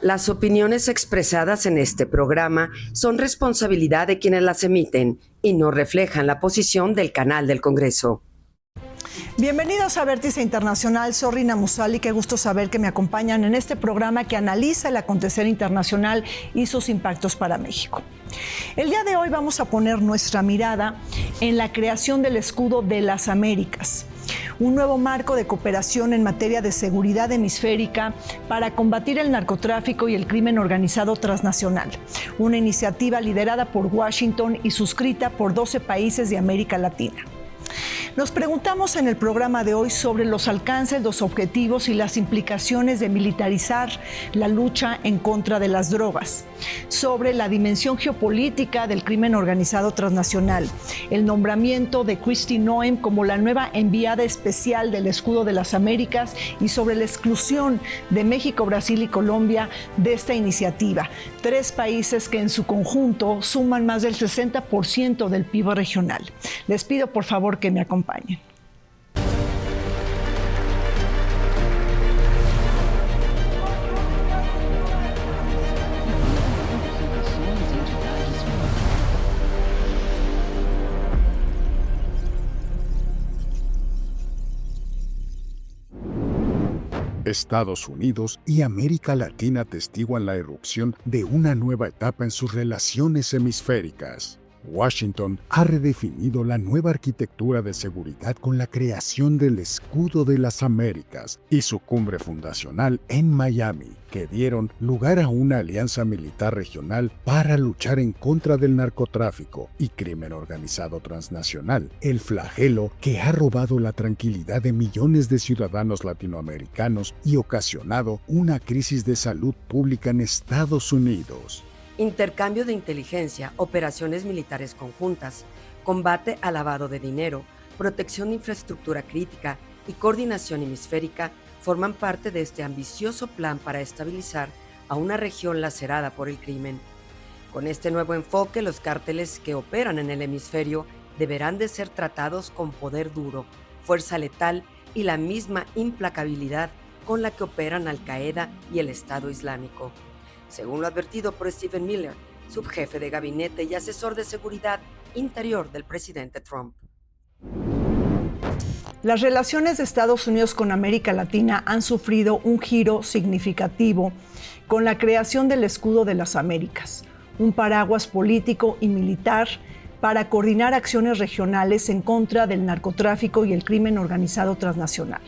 Las opiniones expresadas en este programa son responsabilidad de quienes las emiten y no reflejan la posición del canal del Congreso. Bienvenidos a Vértice Internacional, soy Rina Musali, qué gusto saber que me acompañan en este programa que analiza el acontecer internacional y sus impactos para México. El día de hoy vamos a poner nuestra mirada en la creación del Escudo de las Américas, un nuevo marco de cooperación en materia de seguridad hemisférica para combatir el narcotráfico y el crimen organizado transnacional, una iniciativa liderada por Washington y suscrita por 12 países de América Latina. Nos preguntamos en el programa de hoy sobre los alcances, los objetivos y las implicaciones de militarizar la lucha en contra de las drogas, sobre la dimensión geopolítica del crimen organizado transnacional, el nombramiento de Kristi Noem como la nueva enviada especial del Escudo de las Américas y sobre la exclusión de México, Brasil y Colombia de esta iniciativa, 3 países que en su conjunto suman más del 60% del PIB regional. Les pido por favor que me acompañen. Estados Unidos y América Latina atestiguan la irrupción de una nueva etapa en sus relaciones hemisféricas. Washington ha redefinido la nueva arquitectura de seguridad con la creación del Escudo de las Américas y su cumbre fundacional en Miami, que dieron lugar a una alianza militar regional para luchar en contra del narcotráfico y crimen organizado transnacional, el flagelo que ha robado la tranquilidad de millones de ciudadanos latinoamericanos y ocasionado una crisis de salud pública en Estados Unidos. Intercambio de inteligencia, operaciones militares conjuntas, combate al lavado de dinero, protección de infraestructura crítica y coordinación hemisférica forman parte de este ambicioso plan para estabilizar a una región lacerada por el crimen. Con este nuevo enfoque, los cárteles que operan en el hemisferio deberán de ser tratados con poder duro, fuerza letal y la misma implacabilidad con la que operan Al-Qaeda y el Estado Islámico. Según lo advertido por Stephen Miller, subjefe de gabinete y asesor de seguridad interior del presidente Trump. Las relaciones de Estados Unidos con América Latina han sufrido un giro significativo con la creación del Escudo de las Américas, un paraguas político y militar para coordinar acciones regionales en contra del narcotráfico y el crimen organizado transnacional.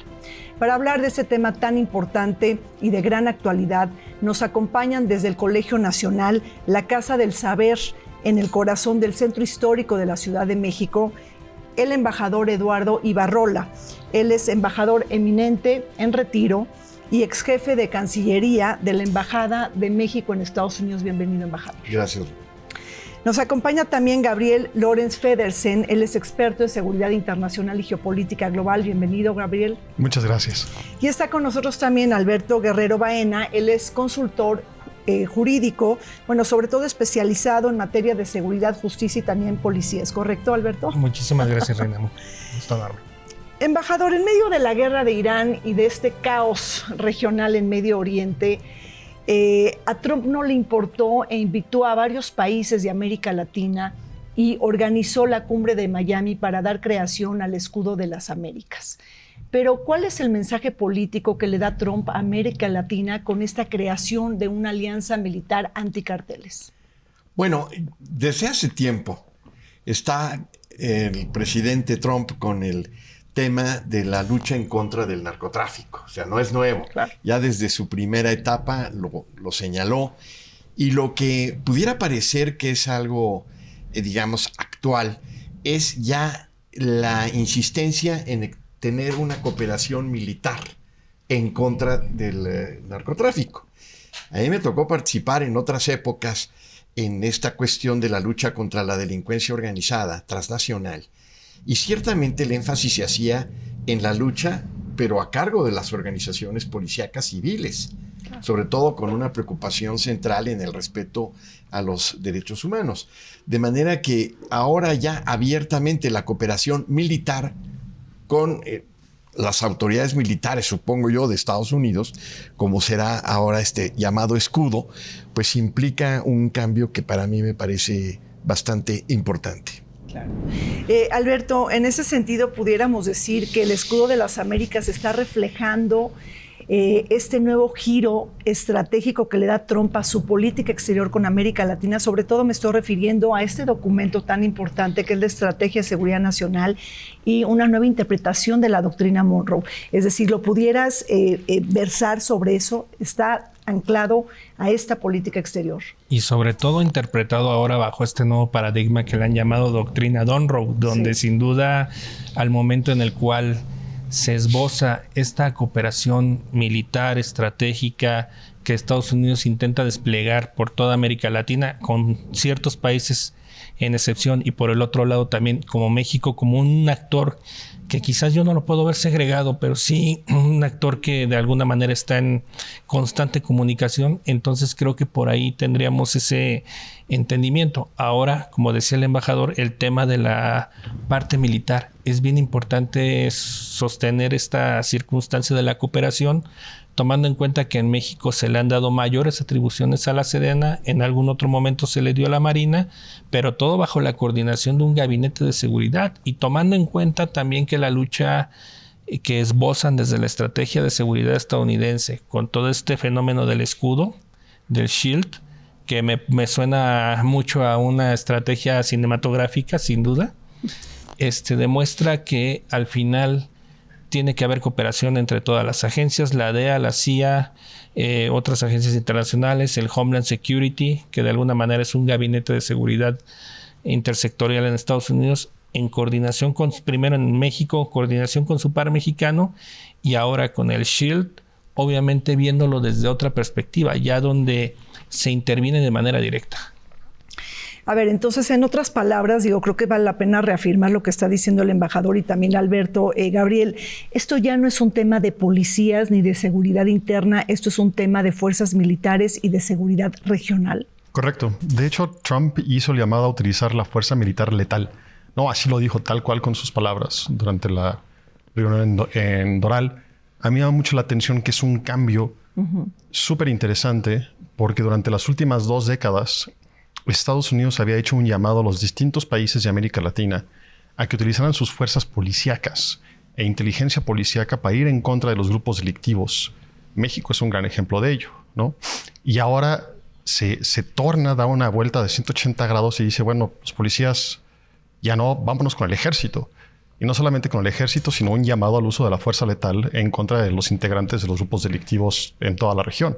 Para hablar de este tema tan importante y de gran actualidad, nos acompañan desde el Colegio Nacional, la Casa del Saber, en el corazón del Centro Histórico de la Ciudad de México, el embajador Eduardo Ibarrola. Él es embajador eminente en retiro y ex jefe de Cancillería de la Embajada de México en Estados Unidos. Bienvenido, embajador. Gracias. Nos acompaña también Gabriel Lorenz Federsen, él es experto en seguridad internacional y geopolítica global. Bienvenido, Gabriel. Muchas gracias. Y está con nosotros también Alberto Guerrero Baena, él es consultor jurídico, sobre todo especializado en materia de seguridad, justicia y también policía. ¿Es correcto, Alberto? Muchísimas gracias, Reina. Gusto darme. Embajador, en medio de la guerra de Irán y de este caos regional en Medio Oriente, a Trump no le importó e invitó a varios países de América Latina y organizó la cumbre de Miami para dar creación al Escudo de las Américas. Pero, ¿cuál es el mensaje político que le da Trump a América Latina con esta creación de una alianza militar anticarteles? Bueno, desde hace tiempo está el presidente Trump con el tema de la lucha en contra del narcotráfico. O sea, no es nuevo. Claro. Ya desde su primera etapa lo señaló. Y lo que pudiera parecer que es algo, digamos, actual, es ya la insistencia en tener una cooperación militar en contra del narcotráfico. A mí me tocó participar en otras épocas en esta cuestión de la lucha contra la delincuencia organizada transnacional. Y ciertamente el énfasis se hacía en la lucha, pero a cargo de las organizaciones policíacas civiles, sobre todo con una preocupación central en el respeto a los derechos humanos. De manera que ahora ya abiertamente la cooperación militar con las autoridades militares, supongo yo, de Estados Unidos, como será ahora este llamado escudo, pues implica un cambio que para mí me parece bastante importante. Claro. Alberto, en ese sentido pudiéramos decir que el escudo de las Américas está reflejando este nuevo giro estratégico que le da Trump a su política exterior con América Latina. Sobre todo me estoy refiriendo a este documento tan importante que es la Estrategia de Seguridad Nacional y una nueva interpretación de la doctrina Monroe. Es decir, ¿lo pudieras versar sobre eso? Está anclado a esta política exterior. Y sobre todo interpretado ahora bajo este nuevo paradigma que le han llamado doctrina Monroe, donde sin duda al momento en el cual se esboza esta cooperación militar estratégica que Estados Unidos intenta desplegar por toda América Latina, con ciertos países en excepción, y por el otro lado también como México, como un actor que quizás yo no lo puedo ver segregado, pero sí un actor que de alguna manera está en constante comunicación. Entonces creo que por ahí tendríamos ese entendimiento. Ahora, como decía el embajador, el tema de la parte militar. Es bien importante sostener esta circunstancia de la cooperación, tomando en cuenta que en México se le han dado mayores atribuciones a la Sedena, en algún otro momento se le dio a la Marina, pero todo bajo la coordinación de un gabinete de seguridad, y tomando en cuenta también que la lucha que esbozan desde la estrategia de seguridad estadounidense con todo este fenómeno del escudo, del SHIELD, que me suena mucho a una estrategia cinematográfica, sin duda, demuestra que al final tiene que haber cooperación entre todas las agencias, la DEA, la CIA, otras agencias internacionales, el Homeland Security, que de alguna manera es un gabinete de seguridad intersectorial en Estados Unidos, en coordinación con, primero en México, coordinación con su par mexicano, y ahora con el SHIELD, obviamente viéndolo desde otra perspectiva, ya donde se interviene de manera directa. A ver, entonces, en otras palabras, creo que vale la pena reafirmar lo que está diciendo el embajador y también Alberto. Gabriel, esto ya no es un tema de policías ni de seguridad interna, esto es un tema de fuerzas militares y de seguridad regional. Correcto. De hecho, Trump hizo el llamado a utilizar la fuerza militar letal. No, así lo dijo tal cual con sus palabras durante la reunión en Doral. A mí me llama mucho la atención que es un cambio súper interesante, porque durante las últimas 2 décadas Estados Unidos había hecho un llamado a los distintos países de América Latina a que utilizaran sus fuerzas policíacas e inteligencia policíaca para ir en contra de los grupos delictivos. México es un gran ejemplo de ello, ¿no? Y ahora se torna, da una vuelta de 180 grados y dice, bueno, los policías ya no, vámonos con el ejército. Y no solamente con el ejército, sino un llamado al uso de la fuerza letal en contra de los integrantes de los grupos delictivos en toda la región.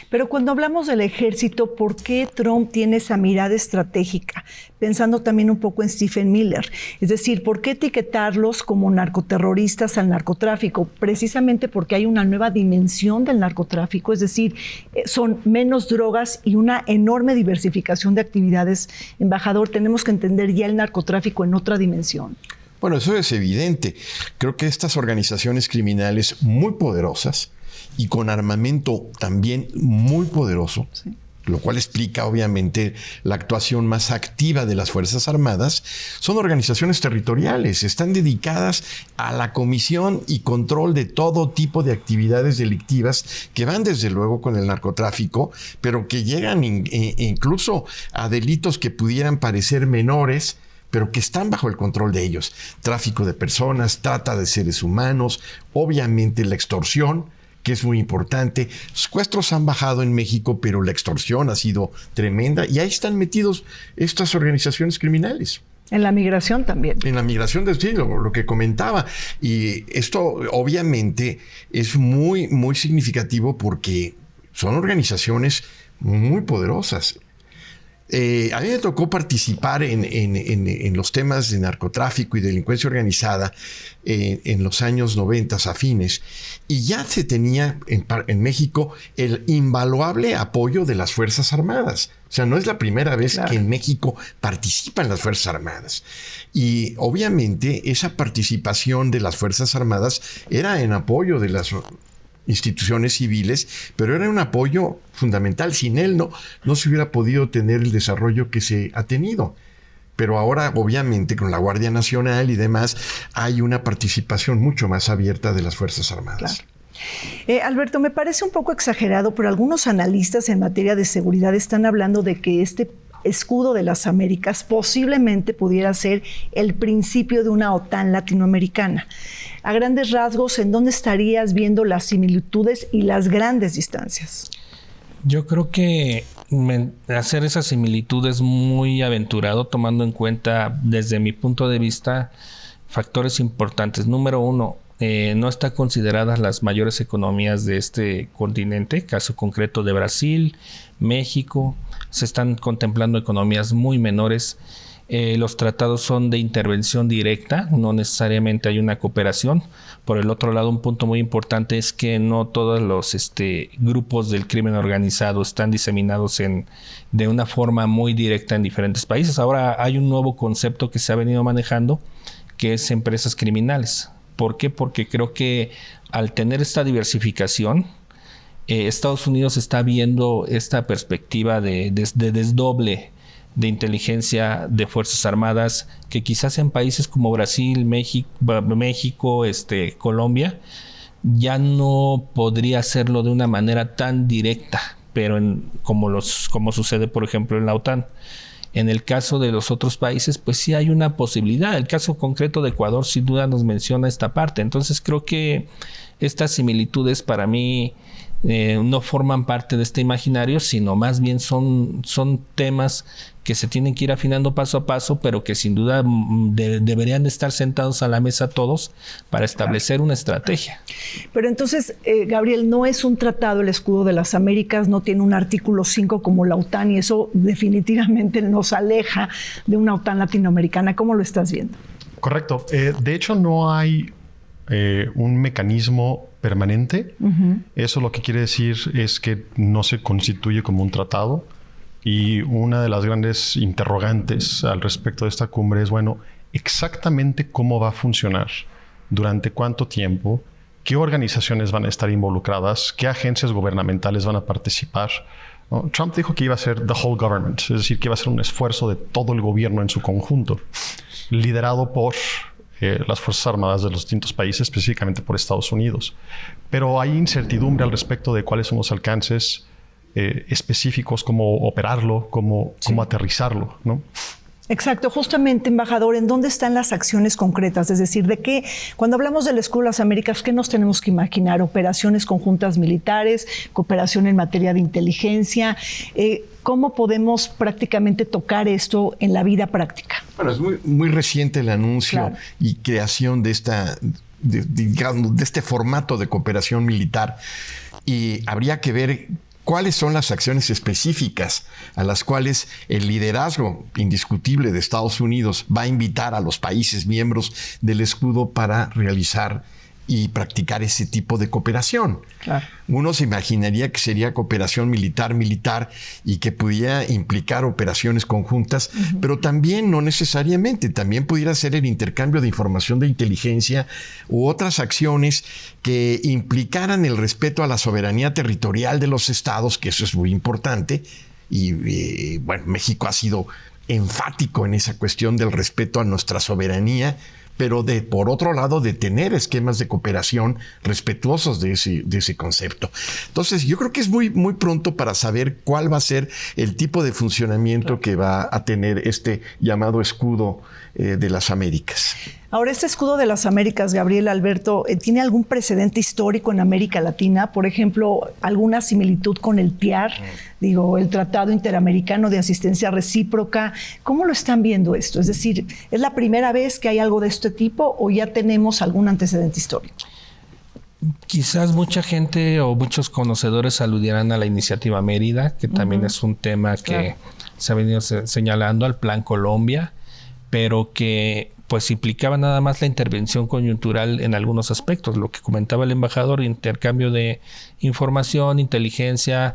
Pero cuando hablamos del ejército, ¿por qué Trump tiene esa mirada estratégica? Pensando también un poco en Stephen Miller. Es decir, ¿por qué etiquetarlos como narcoterroristas al narcotráfico? Precisamente porque hay una nueva dimensión del narcotráfico. Es decir, son menos drogas y una enorme diversificación de actividades. Embajador, tenemos que entender ya el narcotráfico en otra dimensión. Bueno, eso es evidente. Creo que estas organizaciones criminales muy poderosas y con armamento también muy poderoso, sí, lo cual explica obviamente la actuación más activa de las Fuerzas Armadas, son organizaciones territoriales, están dedicadas a la comisión y control de todo tipo de actividades delictivas que van desde luego con el narcotráfico, pero que llegan incluso a delitos que pudieran parecer menores, pero que están bajo el control de ellos. Tráfico de personas, trata de seres humanos, obviamente la extorsión, que es muy importante. Los secuestros han bajado en México, pero la extorsión ha sido tremenda y ahí están metidos estas organizaciones criminales. En la migración también. En la migración, sí, lo que comentaba. Y esto obviamente es muy, muy significativo porque son organizaciones muy poderosas. A mí me tocó participar en los temas de narcotráfico y delincuencia organizada en los años 90 a fines, y ya se tenía en México el invaluable apoyo de las Fuerzas Armadas. O sea, no es la primera vez que en México participan las Fuerzas Armadas. Y obviamente esa participación de las Fuerzas Armadas era en apoyo de las instituciones civiles, pero era un apoyo fundamental. Sin él no se hubiera podido tener el desarrollo que se ha tenido. pero ahora obviamente con la Guardia Nacional y demás hay una participación mucho más abierta de las Fuerzas Armadas. Claro. Alberto, me parece un poco exagerado, pero algunos analistas en materia de seguridad están hablando de que este escudo de las Américas posiblemente pudiera ser el principio de una OTAN latinoamericana. A grandes rasgos, ¿en dónde estarías viendo las similitudes y las grandes distancias? Yo creo que hacer esa similitud es muy aventurado, tomando en cuenta, desde mi punto de vista, factores importantes. Número uno, no están consideradas las mayores economías de este continente, caso concreto de Brasil, México. Se están contemplando economías muy menores. Los tratados son de intervención directa, no necesariamente hay una cooperación. Por el otro lado, un punto muy importante es que no todos los grupos del crimen organizado están diseminados de una forma muy directa en diferentes países. Ahora hay un nuevo concepto que se ha venido manejando, que es empresas criminales. ¿Por qué? Porque creo que al tener esta diversificación, Estados Unidos está viendo esta perspectiva de desdoble de inteligencia de Fuerzas Armadas, que quizás en países como Brasil, México, Colombia, ya no podría hacerlo de una manera tan directa, pero como sucede, por ejemplo, en la OTAN. En el caso de los otros países, pues sí hay una posibilidad. El caso concreto de Ecuador sin duda nos menciona esta parte. Entonces creo que estas similitudes para mí no forman parte de este imaginario, sino más bien son temas que se tienen que ir afinando paso a paso, pero que sin duda deberían de estar sentados a la mesa todos para establecer una estrategia. Pero entonces, Gabriel, no es un tratado el escudo de las Américas, no tiene un artículo 5 como la OTAN, y eso definitivamente nos aleja de una OTAN latinoamericana. ¿Cómo lo estás viendo? Correcto. De hecho, no hay un mecanismo permanente. Eso lo que quiere decir es que no se constituye como un tratado. Y una de las grandes interrogantes al respecto de esta cumbre es, bueno, exactamente cómo va a funcionar, durante cuánto tiempo, qué organizaciones van a estar involucradas, qué agencias gubernamentales van a participar, ¿no? Trump dijo que iba a ser the whole government, es decir, que iba a ser un esfuerzo de todo el gobierno en su conjunto, liderado por las Fuerzas Armadas de los distintos países, específicamente por Estados Unidos. Pero hay incertidumbre al respecto de cuáles son los alcances específicos, cómo operarlo, cómo aterrizarlo, ¿no? Exacto, justamente, embajador, ¿en dónde están las acciones concretas? Es decir, ¿de qué? Cuando hablamos del escudo de las Américas, ¿qué nos tenemos que imaginar? ¿Operaciones conjuntas militares? ¿Cooperación en materia de inteligencia? ¿Cómo podemos prácticamente tocar esto en la vida práctica? Bueno, es muy reciente el anuncio y creación de este formato de cooperación militar, y habría que ver cuáles son las acciones específicas a las cuales el liderazgo indiscutible de Estados Unidos va a invitar a los países miembros del escudo para realizar y practicar ese tipo de cooperación. Claro. Uno se imaginaría que sería cooperación militar y que pudiera implicar operaciones conjuntas, pero también no necesariamente. También pudiera ser el intercambio de información de inteligencia u otras acciones que implicaran el respeto a la soberanía territorial de los estados, que eso es muy importante. Y bueno, México ha sido enfático en esa cuestión del respeto a nuestra soberanía, pero por otro lado, de tener esquemas de cooperación respetuosos de ese concepto. Entonces, yo creo que es muy pronto para saber cuál va a ser el tipo de funcionamiento que va a tener este llamado escudo de las Américas. Ahora, este escudo de las Américas, Gabriel, Alberto, ¿tiene algún precedente histórico en América Latina? Por ejemplo, ¿alguna similitud con el TIAR? Digo, el Tratado Interamericano de Asistencia Recíproca. ¿Cómo lo están viendo esto? Es decir, ¿es la primera vez que hay algo de este tipo o ya tenemos algún antecedente histórico? Quizás mucha gente o muchos conocedores aludirán a la iniciativa Mérida, que también es un tema que se ha venido señalando, al Plan Colombia, pero que pues implicaba nada más la intervención coyuntural en algunos aspectos. Lo que comentaba el embajador, intercambio de información, inteligencia,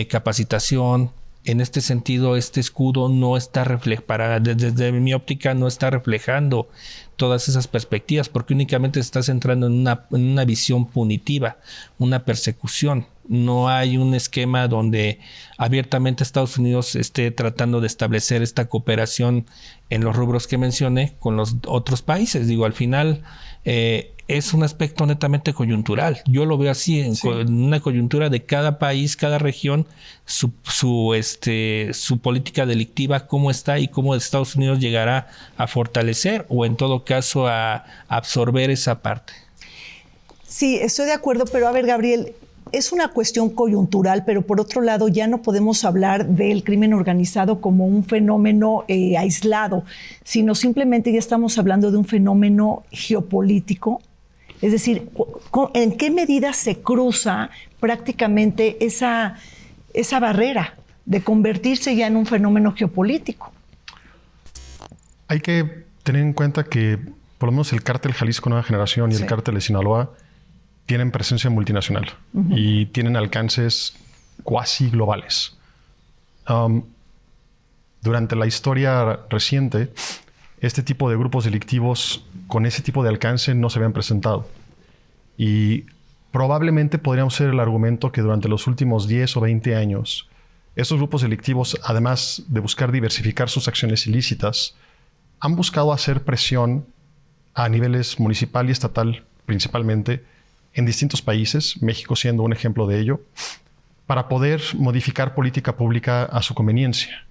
capacitación, En este sentido, este escudo no está desde mi óptica, no está reflejando todas esas perspectivas, porque únicamente se está centrando en una visión punitiva, una persecución. No hay un esquema donde abiertamente Estados Unidos esté tratando de establecer esta cooperación en los rubros que mencioné con los otros países. Digo, al final es un aspecto netamente coyuntural. Yo lo veo así, en una coyuntura de cada país, cada región, su política delictiva, cómo está y cómo Estados Unidos llegará a fortalecer o en todo caso a absorber esa parte. Sí, estoy de acuerdo, pero a ver, Gabriel, es una cuestión coyuntural, pero por otro lado ya no podemos hablar del crimen organizado como un fenómeno aislado, sino simplemente ya estamos hablando de un fenómeno geopolítico. Es decir, ¿en qué medida se cruza prácticamente esa barrera de convertirse ya en un fenómeno geopolítico? Hay que tener en cuenta que por lo menos el cártel Jalisco Nueva Generación y el cártel de Sinaloa tienen presencia multinacional y tienen alcances cuasi globales. Durante la historia reciente, este tipo de grupos delictivos con ese tipo de alcance no se habían presentado. Y probablemente podríamos hacer el argumento que durante los últimos 10 o 20 años, estos grupos delictivos, además de buscar diversificar sus acciones ilícitas, han buscado hacer presión a niveles municipal y estatal principalmente en distintos países, México siendo un ejemplo de ello, para poder modificar política pública a su conveniencia.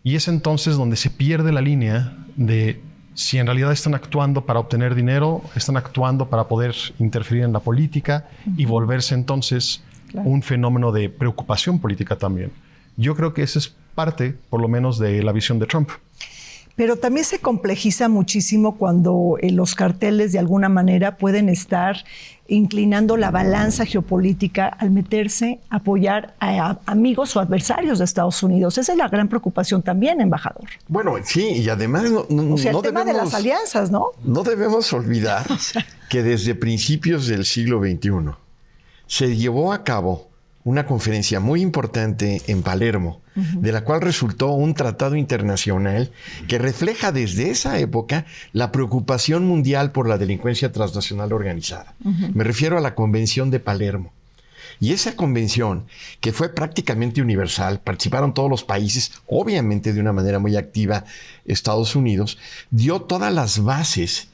Y es entonces donde se pierde la línea de si en realidad están actuando para obtener dinero, están actuando para poder interferir en la política y volverse entonces un fenómeno de preocupación política también. Yo creo que esa es parte, por lo menos, de la visión de Trump. Pero también se complejiza muchísimo cuando los carteles de alguna manera pueden estar inclinando la balanza geopolítica al meterse a apoyar a amigos o adversarios de Estados Unidos. Esa es la gran preocupación también, embajador. Bueno, sí, y además el tema de las alianzas, ¿no? No debemos olvidar que desde principios del siglo XXI se llevó a cabo una conferencia muy importante en Palermo, de la cual resultó un tratado internacional que refleja desde esa época la preocupación mundial por la delincuencia transnacional organizada. Me refiero a la Convención de Palermo. Y esa convención, que fue prácticamente universal, participaron todos los países, obviamente de una manera muy activa Estados Unidos, dio todas las bases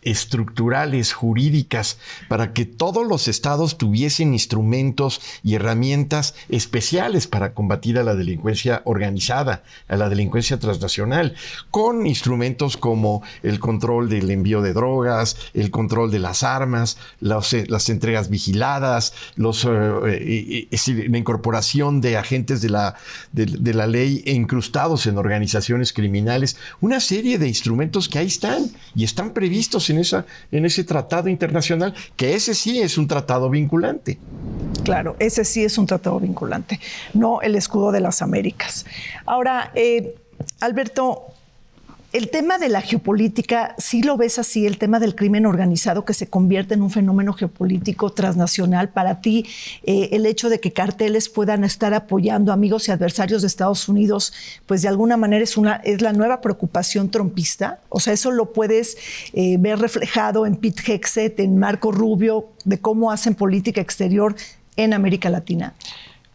estructurales, jurídicas, para que todos los estados tuviesen instrumentos y herramientas especiales para combatir a la delincuencia organizada, a la delincuencia transnacional, con instrumentos como el control del envío de drogas, el control de las armas, las entregas vigiladas, la incorporación de agentes de la ley incrustados en organizaciones criminales, una serie de instrumentos que ahí están y están previstos en ese tratado internacional, que ese sí es un tratado vinculante. Claro, ese sí es un tratado vinculante, no el escudo de las Américas. Ahora, Alberto, el tema de la geopolítica, ¿sí lo ves así? El tema del crimen organizado que se convierte en un fenómeno geopolítico transnacional. Para ti, el hecho de que carteles puedan estar apoyando amigos y adversarios de Estados Unidos, pues de alguna manera es la nueva preocupación trumpista. O sea, eso lo puedes ver reflejado en Pete Hegseth, en Marco Rubio, de cómo hacen política exterior en América Latina.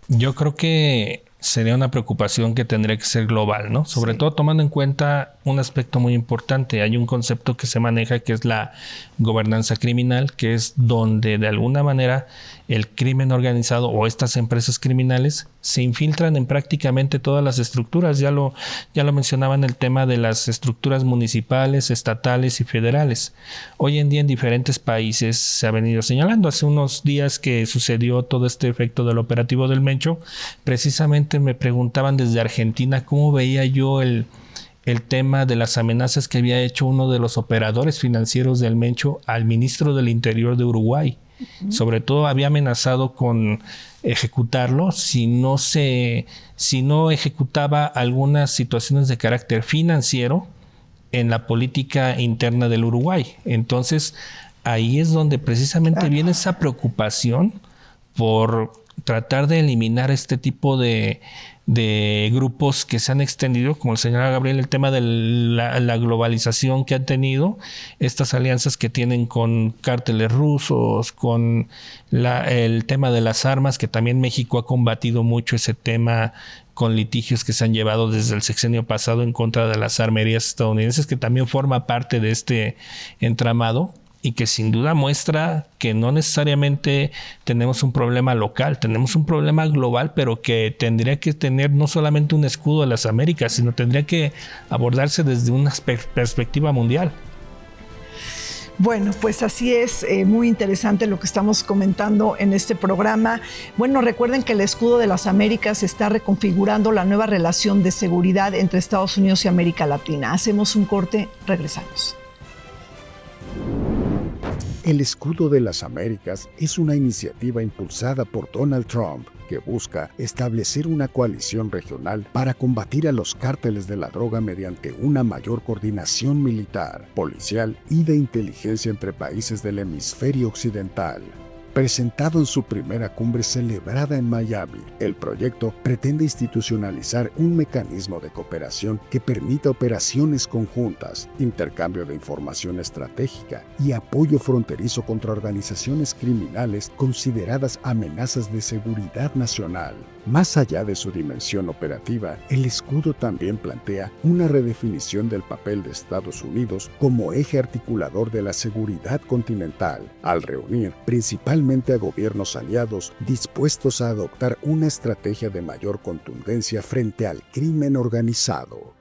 Yo creo que sería una preocupación que tendría que ser global, ¿no? Sobre todo tomando en cuenta un aspecto muy importante. Hay un concepto que se maneja que es la gobernanza criminal, que es donde de alguna manera el crimen organizado o estas empresas criminales se infiltran en prácticamente todas las estructuras. Ya lo mencionaba en el tema de las estructuras municipales, estatales y federales. Hoy en día en diferentes países se ha venido señalando. Hace unos días que sucedió todo este efecto del operativo del Mencho, precisamente me preguntaban desde Argentina cómo veía yo el tema de las amenazas que había hecho uno de los operadores financieros del Mencho al ministro del Interior de Uruguay. Sobre todo había amenazado con ejecutarlo si no ejecutaba algunas situaciones de carácter financiero en la política interna del Uruguay. Entonces ahí es donde precisamente viene esa preocupación por tratar de eliminar este tipo de de grupos que se han extendido, como el señor Gabriel, el tema de la globalización que han tenido, estas alianzas que tienen con cárteles rusos, con el tema de las armas, que también México ha combatido mucho ese tema con litigios que se han llevado desde el sexenio pasado en contra de las armerías estadounidenses, que también forma parte de este entramado. Y que sin duda muestra que no necesariamente tenemos un problema local, tenemos un problema global, pero que tendría que tener no solamente un escudo de las Américas, sino tendría que abordarse desde una perspectiva mundial. Bueno, pues así es, muy interesante lo que estamos comentando en este programa. Bueno, recuerden que el escudo de las Américas está reconfigurando la nueva relación de seguridad entre Estados Unidos y América Latina. Hacemos un corte, regresamos. El Escudo de las Américas es una iniciativa impulsada por Donald Trump que busca establecer una coalición regional para combatir a los cárteles de la droga mediante una mayor coordinación militar, policial y de inteligencia entre países del hemisferio occidental. Presentado en su primera cumbre celebrada en Miami, el proyecto pretende institucionalizar un mecanismo de cooperación que permita operaciones conjuntas, intercambio de información estratégica y apoyo fronterizo contra organizaciones criminales consideradas amenazas de seguridad nacional. Más allá de su dimensión operativa, el escudo también plantea una redefinición del papel de Estados Unidos como eje articulador de la seguridad continental, al reunir principalmente a gobiernos aliados dispuestos a adoptar una estrategia de mayor contundencia frente al crimen organizado.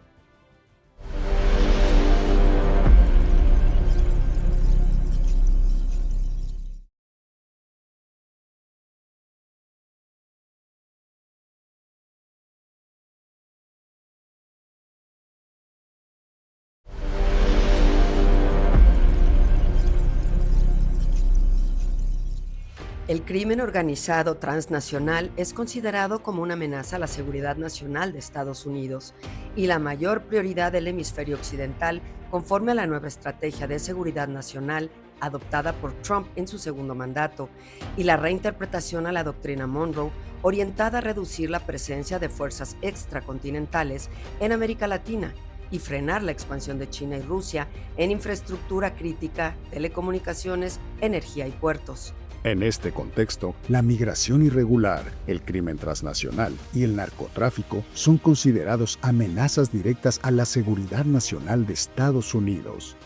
El crimen organizado transnacional es considerado como una amenaza a la seguridad nacional de Estados Unidos y la mayor prioridad del hemisferio occidental conforme a la nueva estrategia de seguridad nacional adoptada por Trump en su segundo mandato y la reinterpretación a la doctrina Monroe orientada a reducir la presencia de fuerzas extracontinentales en América Latina y frenar la expansión de China y Rusia en infraestructura crítica, telecomunicaciones, energía y puertos. En este contexto, la migración irregular, el crimen transnacional y el narcotráfico son considerados amenazas directas a la seguridad nacional de Estados Unidos,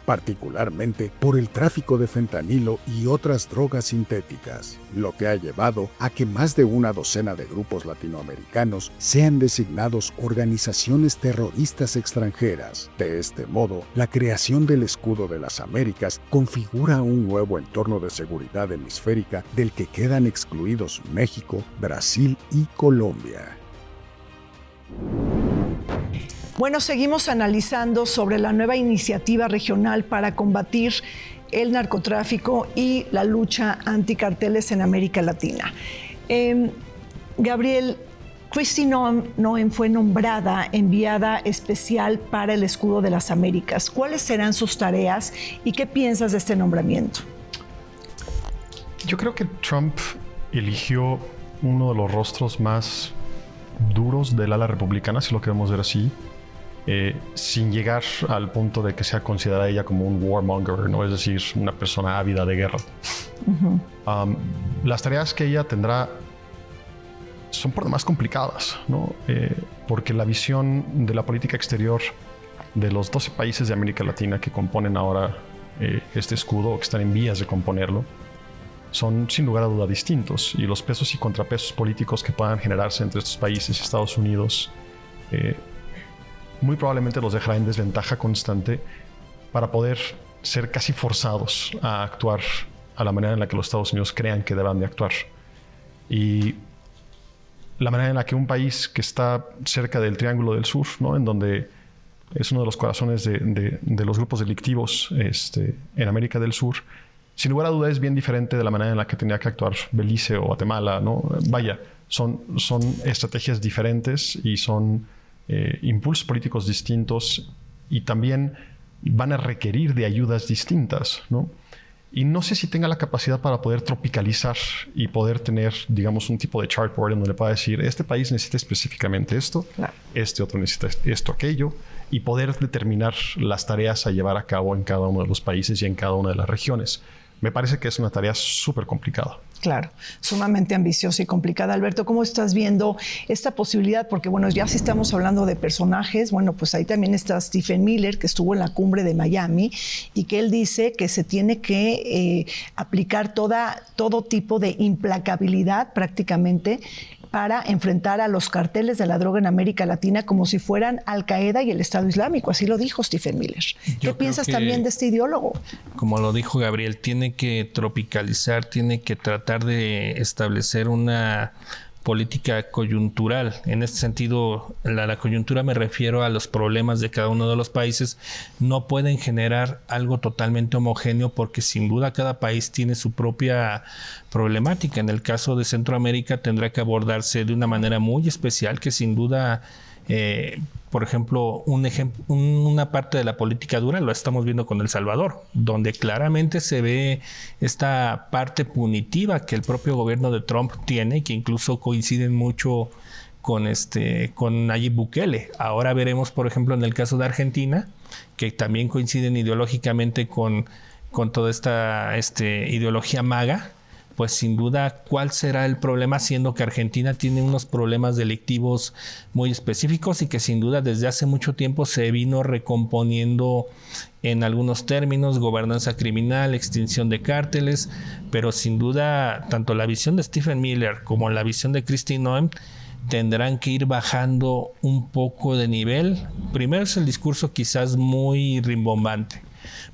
particularmente por el tráfico de fentanilo y otras drogas sintéticas, lo que ha llevado a que más de una docena de grupos latinoamericanos sean designados organizaciones terroristas extranjeras. De este modo, la creación del Escudo de las Américas configura un nuevo entorno de seguridad hemisférica del que quedan excluidos México, Brasil y Colombia. Bueno, seguimos analizando sobre la nueva iniciativa regional para combatir el narcotráfico y la lucha anticarteles en América Latina. Gabriel, Kristi Noem fue nombrada enviada especial para el Escudo de las Américas. ¿Cuáles serán sus tareas y qué piensas de este nombramiento? Yo creo que Trump eligió uno de los rostros más duros del ala republicana, si lo queremos ver así, sin llegar al punto de que sea considerada ella como un warmonger, ¿no? Es decir, una persona ávida de guerra. Uh-huh. Las tareas que ella tendrá son por demás complicadas, ¿no? Porque la visión de la política exterior de los 12 países de América Latina que componen ahora este escudo, o que están en vías de componerlo, son sin lugar a duda distintos, y los pesos y contrapesos políticos que puedan generarse entre estos países y Estados Unidos muy probablemente los dejará en desventaja constante para poder ser casi forzados a actuar a la manera en la que los Estados Unidos crean que deban de actuar. Y la manera en la que un país que está cerca del Triángulo del Sur, ¿no? En donde es uno de los corazones de los grupos delictivos en América del Sur, sin lugar a duda es bien diferente de la manera en la que tenía que actuar Belice o Guatemala, ¿no? Vaya, son estrategias diferentes y son impulsos políticos distintos, y también van a requerir de ayudas distintas, ¿no? Y no sé si tenga la capacidad para poder tropicalizar y poder tener, digamos, un tipo de chartboard en donde le pueda decir, este país necesita específicamente esto, este otro necesita esto, aquello, y poder determinar las tareas a llevar a cabo en cada uno de los países y en cada una de las regiones. Me parece que es una tarea súper complicada. Claro, sumamente ambiciosa y complicada. Alberto, ¿cómo estás viendo esta posibilidad? Porque, bueno, ya si estamos hablando de personajes, bueno, pues ahí también está Stephen Miller, que estuvo en la cumbre de Miami, y que él dice que se tiene que aplicar todo tipo de implacabilidad prácticamente para enfrentar a los carteles de la droga en América Latina como si fueran Al-Qaeda y el Estado Islámico. Así lo dijo Stephen Miller. ¿Qué piensas también de este ideólogo? Como lo dijo Gabriel, tiene que tropicalizar, tiene que tratar de establecer una política coyuntural. En este sentido, la coyuntura me refiero a los problemas de cada uno de los países. No pueden generar algo totalmente homogéneo porque sin duda cada país tiene su propia problemática. En el caso de Centroamérica tendrá que abordarse de una manera muy especial que sin duda... por ejemplo, una parte de la política dura lo estamos viendo con El Salvador, donde claramente se ve esta parte punitiva que el propio gobierno de Trump tiene, que incluso coinciden mucho con Nayib Bukele. Ahora veremos, por ejemplo, en el caso de Argentina, que también coinciden ideológicamente con toda esta ideología MAGA. Pues sin duda, ¿cuál será el problema? Siendo que Argentina tiene unos problemas delictivos muy específicos y que sin duda desde hace mucho tiempo se vino recomponiendo en algunos términos, gobernanza criminal, extinción de cárteles, pero sin duda tanto la visión de Stephen Miller como la visión de Kristi Noem tendrán que ir bajando un poco de nivel. Primero es el discurso quizás muy rimbombante,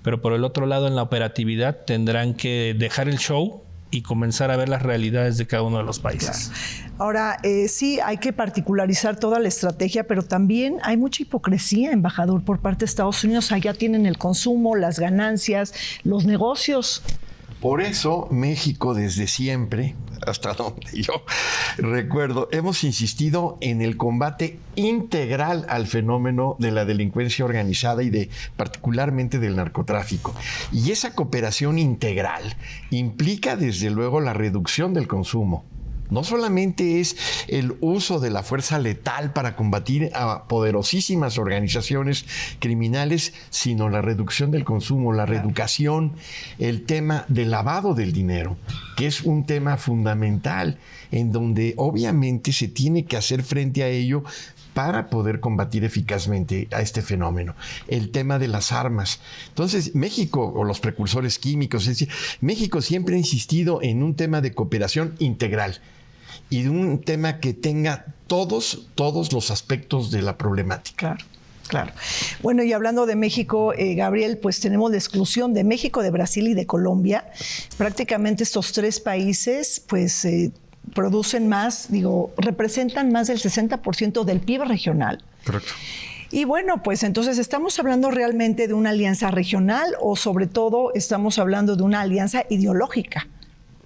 pero por el otro lado en la operatividad tendrán que dejar el show y comenzar a ver las realidades de cada uno de los países. Claro. Ahora, sí, hay que particularizar toda la estrategia, pero también hay mucha hipocresía, embajador, por parte de Estados Unidos. Allá tienen el consumo, las ganancias, los negocios. Por eso México desde siempre, hasta donde yo recuerdo, hemos insistido en el combate integral al fenómeno de la delincuencia organizada y particularmente del narcotráfico. Y esa cooperación integral implica desde luego la reducción del consumo. No solamente es el uso de la fuerza letal para combatir a poderosísimas organizaciones criminales, sino la reducción del consumo, la reeducación, el tema del lavado del dinero, que es un tema fundamental en donde obviamente se tiene que hacer frente a ello para poder combatir eficazmente a este fenómeno. El tema de las armas. Entonces, México, o los precursores químicos, es decir, México siempre ha insistido en un tema de cooperación integral y de un tema que tenga todos los aspectos de la problemática. Claro. Claro. Bueno, y hablando de México, Gabriel, pues tenemos la exclusión de México, de Brasil y de Colombia. Prácticamente estos tres países, pues, producen más, representan más del 60% del PIB regional. Correcto. Y bueno, pues entonces, ¿estamos hablando realmente de una alianza regional o sobre todo estamos hablando de una alianza ideológica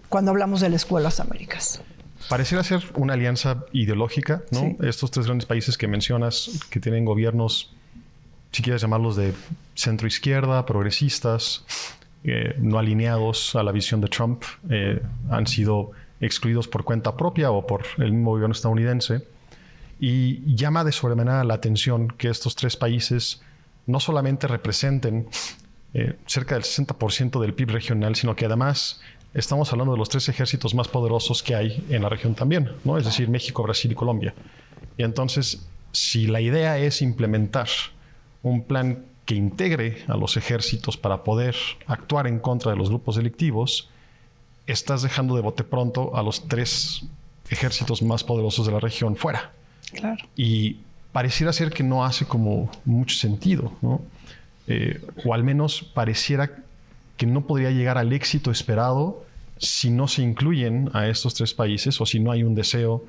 cuando hablamos de la Escuela de las Américas? Pareciera ser una alianza ideológica, ¿no? Sí. Estos tres grandes países que mencionas, que tienen gobiernos, si quieres llamarlos de centro-izquierda, progresistas, no alineados a la visión de Trump, han sido excluidos por cuenta propia o por el mismo gobierno estadounidense. Y llama de sobremanera la atención que estos tres países no solamente representen cerca del 60% del PIB regional, sino que además estamos hablando de los tres ejércitos más poderosos que hay en la región también, ¿no? Es decir, México, Brasil y Colombia. Y entonces, si la idea es implementar un plan que integre a los ejércitos para poder actuar en contra de los grupos delictivos, estás dejando de bote pronto a los tres ejércitos más poderosos de la región fuera. Claro. Y pareciera ser que no hace como mucho sentido, ¿no? O al menos pareciera que no podría llegar al éxito esperado si no se incluyen a estos tres países o si no hay un deseo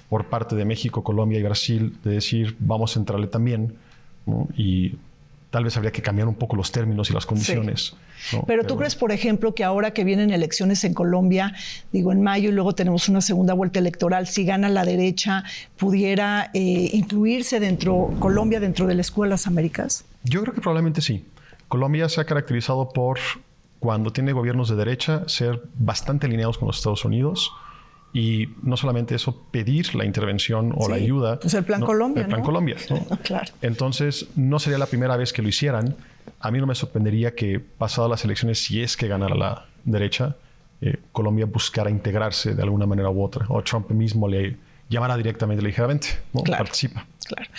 por parte de México, Colombia y Brasil de decir vamos a entrarle también, ¿no? Y tal vez habría que cambiar un poco los términos y las condiciones. Sí. ¿No? Pero tú crees, por ejemplo, que ahora que vienen elecciones en Colombia, en mayo y luego tenemos una segunda vuelta electoral, si gana la derecha, pudiera incluirse Colombia dentro de la Escuela de las Américas? Yo creo que probablemente sí. Colombia se ha caracterizado por cuando tiene gobiernos de derecha, ser bastante alineados con los Estados Unidos. Y no solamente eso, pedir la intervención o la ayuda. Pues el Plan Colombia, El Plan Colombia, ¿no? Claro. Entonces, no sería la primera vez que lo hicieran. A mí no me sorprendería que, pasadas las elecciones, si es que ganara la derecha, Colombia buscara integrarse de alguna manera u otra. O Trump mismo le llamara directamente, le dijera, vente, ¿no? Claro. Participa. Claro.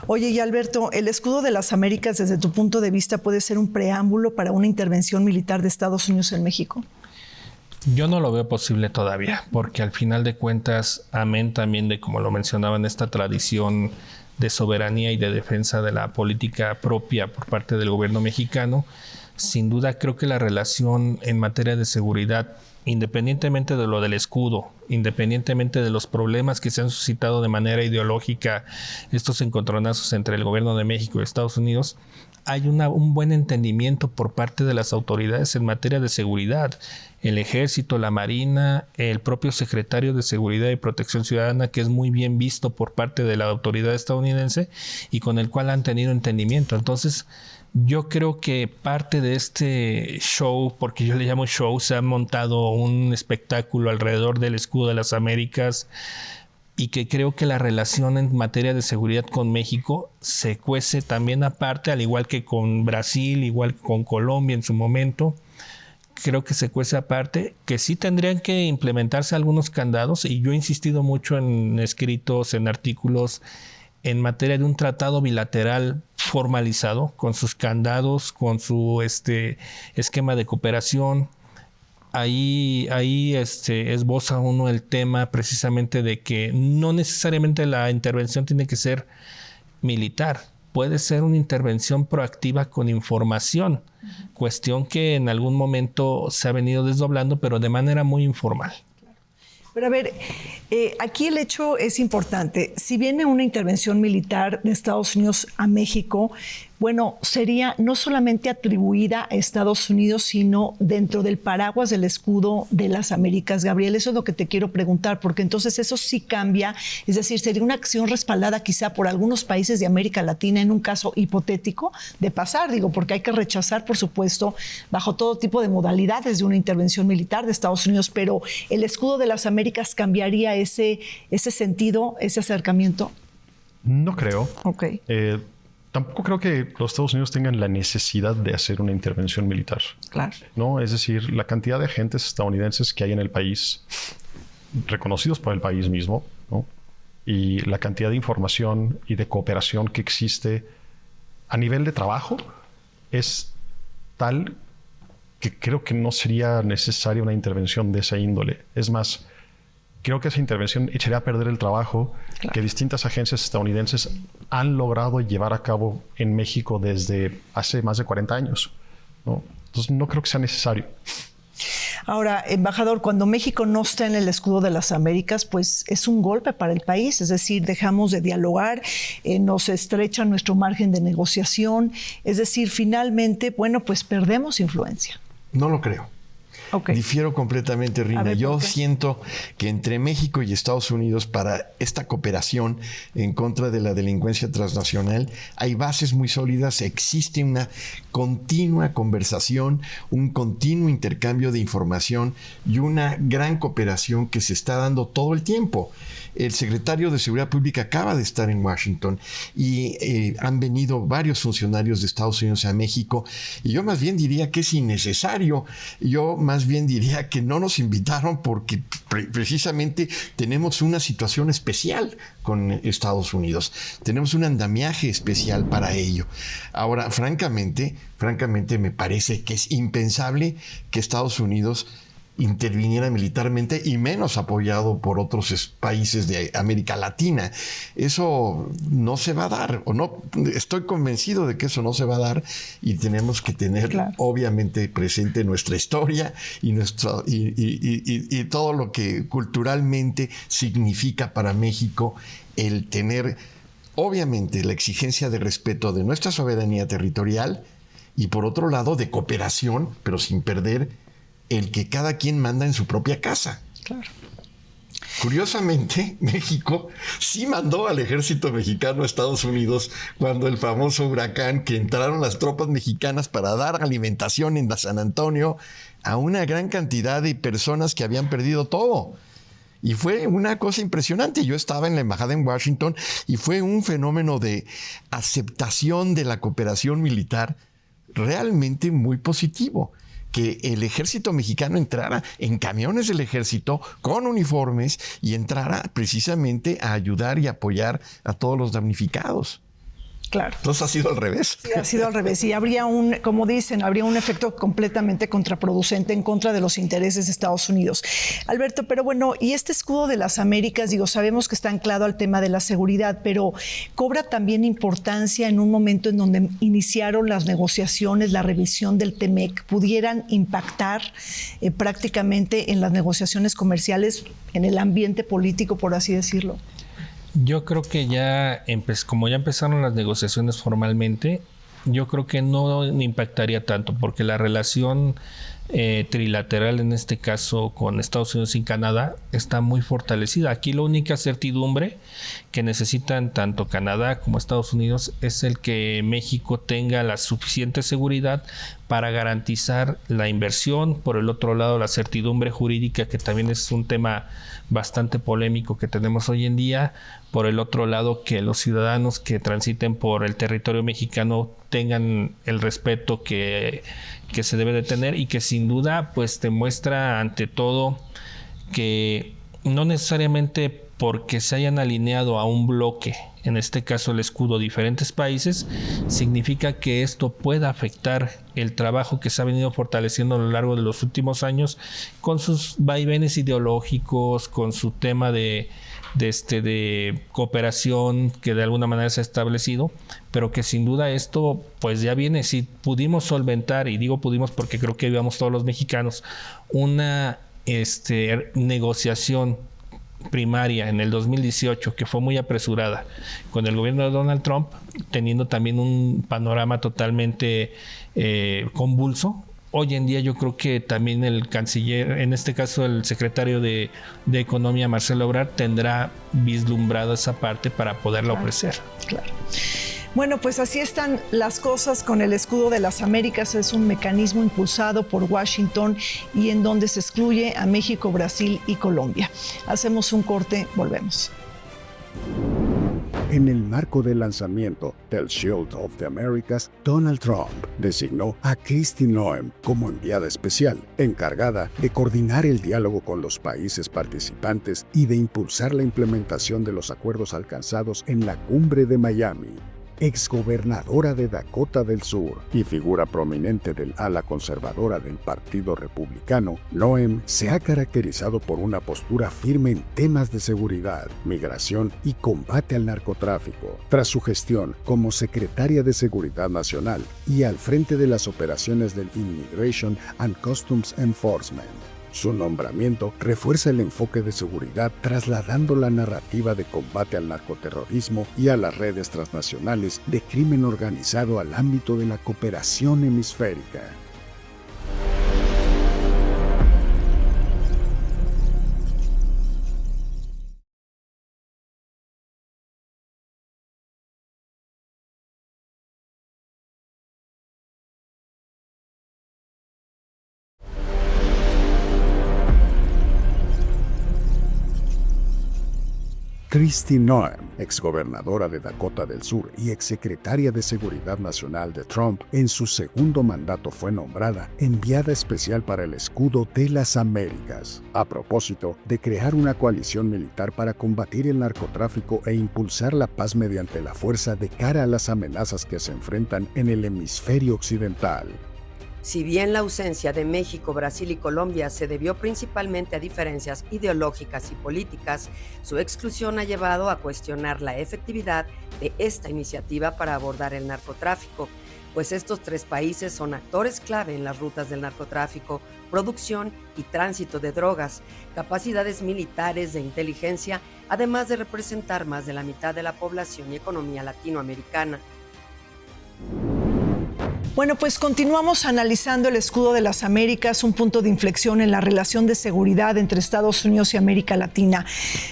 Oye, y Alberto, ¿el escudo de las Américas, desde tu punto de vista, puede ser un preámbulo para una intervención militar de Estados Unidos en México? Yo no lo veo posible todavía, porque al final de cuentas, amén también de, como lo mencionaban, esta tradición de soberanía y de defensa de la política propia por parte del gobierno mexicano, sin duda creo que la relación en materia de seguridad, independientemente de lo del escudo, independientemente de los problemas que se han suscitado de manera ideológica, estos encontronazos entre el gobierno de México y Estados Unidos, hay un buen entendimiento por parte de las autoridades en materia de seguridad. El Ejército, la Marina, el propio secretario de Seguridad y Protección Ciudadana, que es muy bien visto por parte de la autoridad estadounidense y con el cual han tenido entendimiento. Entonces, yo creo que parte de este show, porque yo le llamo show, se ha montado un espectáculo alrededor del escudo de las Américas, y que creo que la relación en materia de seguridad con México se cuece también aparte, al igual que con Brasil, igual que con Colombia en su momento. Creo que se cuece aparte, que sí tendrían que implementarse algunos candados, y yo he insistido mucho en escritos, en artículos, en materia de un tratado bilateral formalizado, con sus candados, con su esquema de cooperación. Ahí esboza uno el tema precisamente de que no necesariamente la intervención tiene que ser militar, puede ser una intervención proactiva con información, cuestión que en algún momento se ha venido desdoblando, pero de manera muy informal. Pero a ver, aquí el hecho es importante. Si viene una intervención militar de Estados Unidos a México, bueno, sería no solamente atribuida a Estados Unidos, sino dentro del paraguas del escudo de las Américas. Gabriel, eso es lo que te quiero preguntar, porque entonces eso sí cambia. Es decir, sería una acción respaldada quizá por algunos países de América Latina en un caso hipotético de pasar, porque hay que rechazar, por supuesto, bajo todo tipo de modalidades de una intervención militar de Estados Unidos, pero el escudo de las Américas cambiaría ese sentido, ese acercamiento. No creo. Ok. Tampoco creo que los Estados Unidos tengan la necesidad de hacer una intervención militar. Claro. ¿No? Es decir, la cantidad de agentes estadounidenses que hay en el país, reconocidos por el país mismo, ¿no? Y la cantidad de información y de cooperación que existe a nivel de trabajo es tal que creo que no sería necesaria una intervención de esa índole. Es más, creo que esa intervención echaría a perder el trabajo que distintas agencias estadounidenses han logrado llevar a cabo en México desde hace más de 40 años, ¿no? Entonces, no creo que sea necesario. Ahora, embajador, cuando México no está en el escudo de las Américas, pues es un golpe para el país. Es decir, dejamos de dialogar, nos estrecha nuestro margen de negociación. Es decir, finalmente, bueno, pues perdemos influencia. No lo creo. Okay. Difiero completamente, Rina. Yo siento que entre México y Estados Unidos, para esta cooperación en contra de la delincuencia transnacional, hay bases muy sólidas. Existe una continua conversación, un continuo intercambio de información y una gran cooperación que se está dando todo el tiempo. El secretario de Seguridad Pública acaba de estar en Washington y han venido varios funcionarios de Estados Unidos a México, y yo más bien diría que es innecesario. Yo más bien diría que no nos invitaron porque precisamente tenemos una situación especial con Estados Unidos. Tenemos un andamiaje especial para ello. Ahora, francamente, me parece que es impensable que Estados Unidos interviniera militarmente, y menos apoyado por otros países de América Latina. Eso no se va a dar, o no, estoy convencido de que eso no se va a dar, y tenemos que tener obviamente presente nuestra historia y todo lo que culturalmente significa para México el tener obviamente la exigencia de respeto de nuestra soberanía territorial, y por otro lado de cooperación, pero sin perder el que cada quien manda en su propia casa. Claro. Curiosamente, México sí mandó al ejército mexicano a Estados Unidos cuando el famoso huracán, que entraron las tropas mexicanas para dar alimentación en San Antonio a una gran cantidad de personas que habían perdido todo. Y fue una cosa impresionante. Yo estaba en la embajada en Washington y fue un fenómeno de aceptación de la cooperación militar realmente muy positivo. Que el ejército mexicano entrara en camiones del ejército con uniformes y entrara precisamente a ayudar y apoyar a todos los damnificados. Claro. Entonces ha sido al revés. Sí, ha sido al revés. Y habría como dicen, habría un efecto completamente contraproducente en contra de los intereses de Estados Unidos. Alberto, pero bueno, y este escudo de las Américas, sabemos que está anclado al tema de la seguridad, pero cobra también importancia en un momento en donde iniciaron las negociaciones, la revisión del TEMEC, pudieran impactar prácticamente en las negociaciones comerciales, en el ambiente político, por así decirlo. Yo creo que como ya empezaron las negociaciones formalmente, yo creo que no impactaría tanto, porque la relación trilateral, en este caso con Estados Unidos y Canadá, está muy fortalecida. Aquí la única certidumbre que necesitan tanto Canadá como Estados Unidos es el que México tenga la suficiente seguridad para garantizar la inversión. Por el otro lado, la certidumbre jurídica, que también es un tema bastante polémico que tenemos hoy en día. Por el otro lado, que los ciudadanos que transiten por el territorio mexicano tengan el respeto que se debe de tener, y que sin duda pues demuestra ante todo que no necesariamente porque se hayan alineado a un bloque, en este caso el escudo, diferentes países, significa que esto pueda afectar el trabajo que se ha venido fortaleciendo a lo largo de los últimos años, con sus vaivenes ideológicos, con su tema de cooperación que de alguna manera se ha establecido, pero que sin duda esto pues ya viene. Si pudimos solventar, y digo pudimos porque creo que íbamos todos los mexicanos, una negociación primaria en el 2018 que fue muy apresurada con el gobierno de Donald Trump, teniendo también un panorama totalmente convulso. Hoy en día yo creo que también el canciller, en este caso el secretario de Economía, Marcelo Ebrard, tendrá vislumbrado esa parte para poderla ofrecer. Claro. Bueno, pues así están las cosas con el escudo de las Américas. Es un mecanismo impulsado por Washington y en donde se excluye a México, Brasil y Colombia. Hacemos un corte, volvemos. En el marco del lanzamiento del Shield of the Americas, Donald Trump designó a Kristi Noem como enviada especial, encargada de coordinar el diálogo con los países participantes y de impulsar la implementación de los acuerdos alcanzados en la Cumbre de Miami. Exgobernadora de Dakota del Sur y figura prominente del ala conservadora del Partido Republicano, Noem se ha caracterizado por una postura firme en temas de seguridad, migración y combate al narcotráfico. Tras su gestión como secretaria de Seguridad Nacional y al frente de las operaciones del Immigration and Customs Enforcement, su nombramiento refuerza el enfoque de seguridad, trasladando la narrativa de combate al narcoterrorismo y a las redes transnacionales de crimen organizado al ámbito de la cooperación hemisférica. Kristi Noem, exgobernadora de Dakota del Sur y exsecretaria de Seguridad Nacional de Trump, en su segundo mandato fue nombrada enviada especial para el escudo de las Américas, a propósito de crear una coalición militar para combatir el narcotráfico e impulsar la paz mediante la fuerza de cara a las amenazas que se enfrentan en el hemisferio occidental. Si bien la ausencia de México, Brasil y Colombia se debió principalmente a diferencias ideológicas y políticas, su exclusión ha llevado a cuestionar la efectividad de esta iniciativa para abordar el narcotráfico, pues estos tres países son actores clave en las rutas del narcotráfico, producción y tránsito de drogas, capacidades militares de inteligencia, además de representar más de la mitad de la población y economía latinoamericana. Bueno, pues continuamos analizando el escudo de las Américas, un punto de inflexión en la relación de seguridad entre Estados Unidos y América Latina.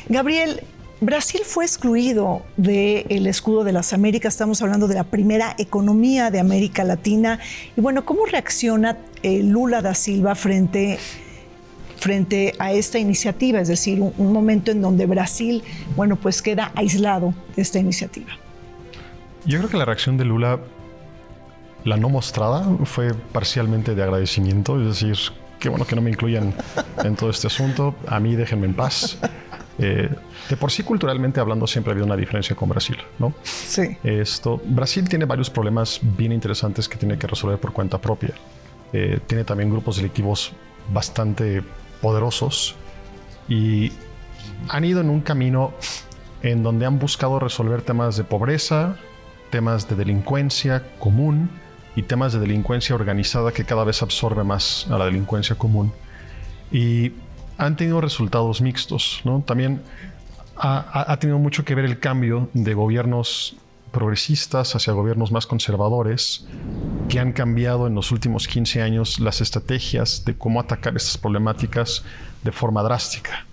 Gabriel, Brasil fue excluido del escudo de las Américas, estamos hablando de la primera economía de América Latina. Y bueno, ¿cómo reacciona Lula da Silva frente a esta iniciativa? Es decir, un momento en donde Brasil, bueno, pues queda aislado de esta iniciativa. Yo creo que la reacción de Lula, la no mostrada, fue parcialmente de agradecimiento, es decir, qué bueno que no me incluyan en todo este asunto, a mí déjenme en paz. De por sí, culturalmente hablando, siempre ha habido una diferencia con Brasil, ¿no? Sí. Brasil tiene varios problemas bien interesantes que tiene que resolver por cuenta propia. Tiene también grupos delictivos bastante poderosos y han ido en un camino en donde han buscado resolver temas de pobreza, temas de delincuencia común y temas de delincuencia organizada que cada vez absorbe más a la delincuencia común. Y han tenido resultados mixtos, ¿no? También ha tenido mucho que ver el cambio de gobiernos progresistas hacia gobiernos más conservadores que han cambiado en los últimos 15 años las estrategias de cómo atacar estas problemáticas de forma drástica.